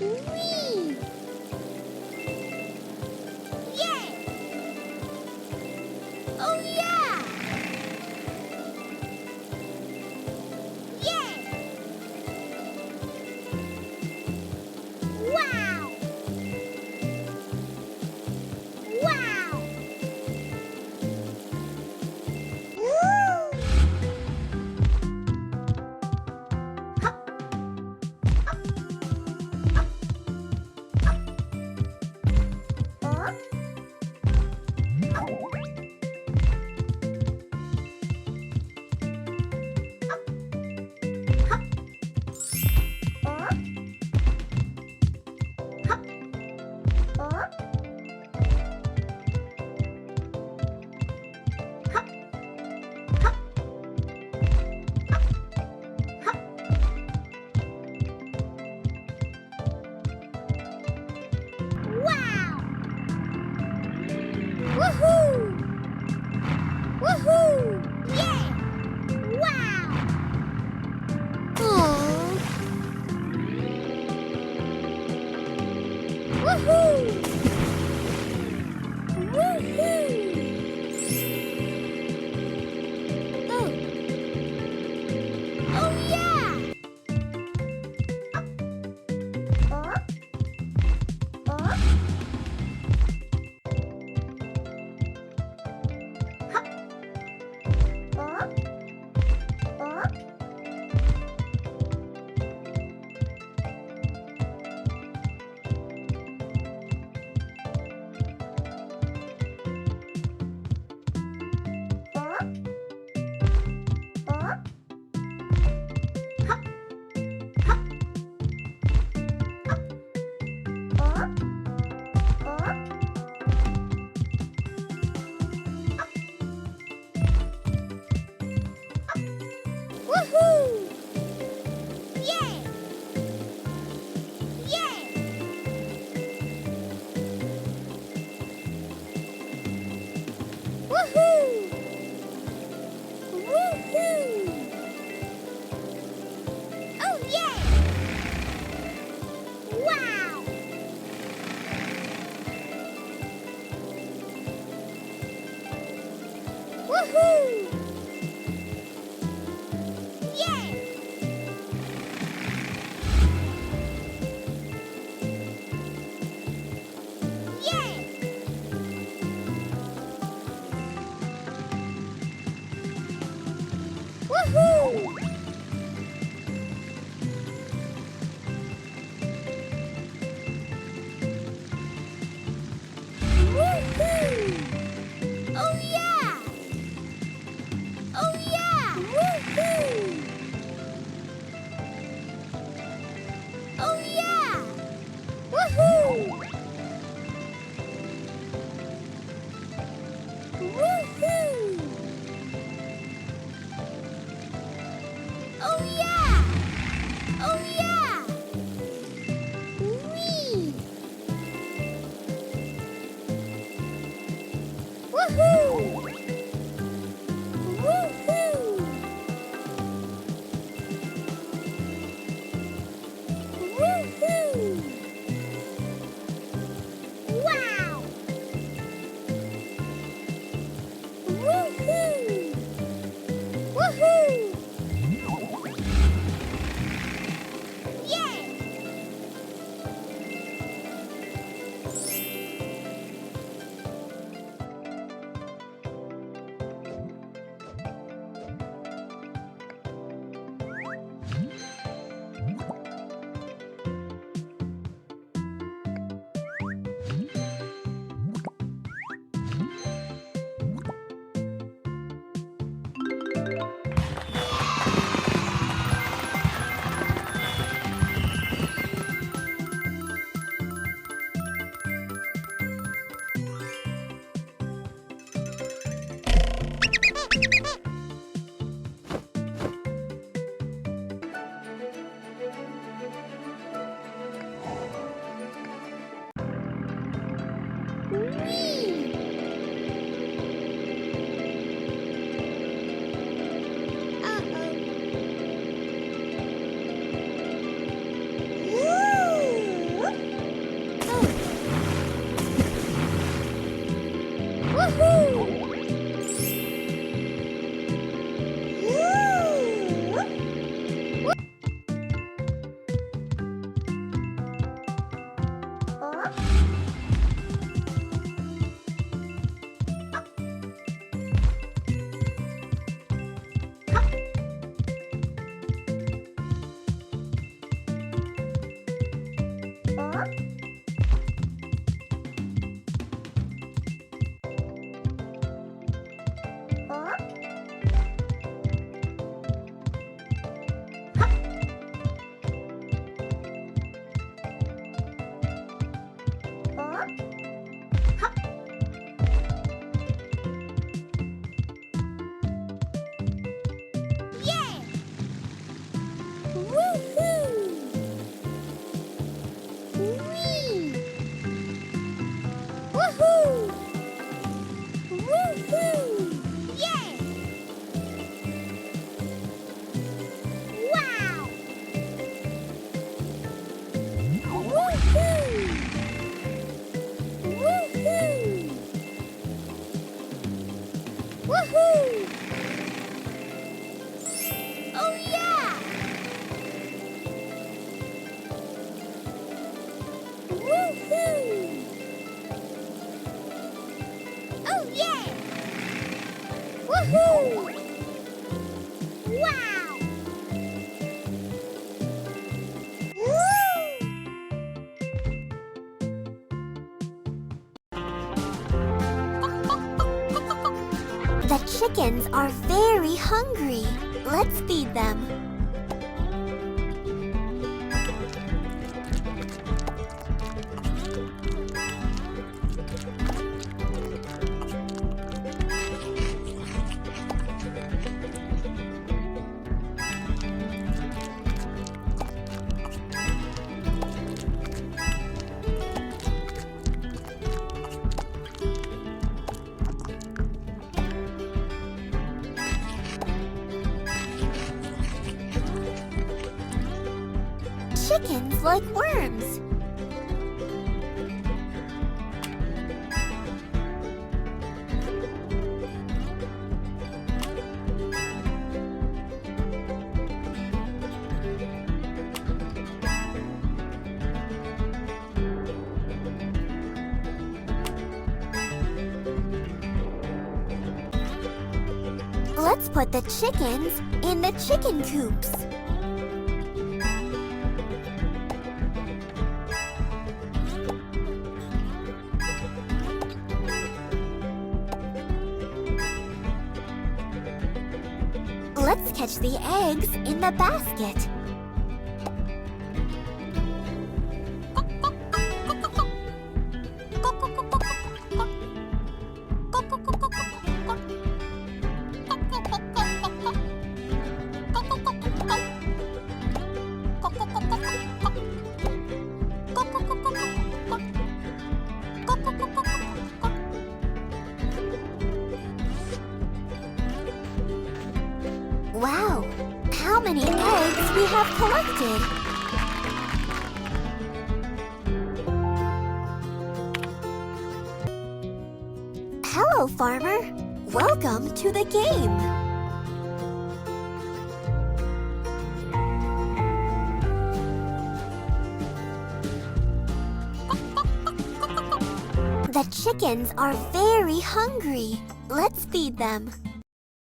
Whee! Yeah! Oh yeah! Yeah! Wow! Wow! Woo! Huh? Huh? Huh? Wow! Woohoo! Woohoo! Yeah! Wow! Aww. Woohoo! Woohoo! Oh! Oh yeah! Huh? Huh? Huh? Huh? Huh? Huh? Huh? Huh? Woohoo! Yeah! Yeah! Woohoo! Woohoo! Oh yeah! Wow! Woohoo! Yeah! Yeah! Woohoo! Woohoo! Oh yeah! Woohoo! Yeah! Woohoo! Whee! Woohoo! Woohoo! Yeah! Wow! Woohoo! Woohoo! Woohoo! Oh yeah! Woohoo! Oh yeah! Woohoo! Wow! Woo! The chickens are very hungry. Let's feed them. Chickens like worms. Let's put the chickens in the chicken coops. Let's catch the eggs in the basket. Wow! How many eggs we have collected! Hello, farmer! Welcome to the game! The chickens are very hungry. Let's feed them.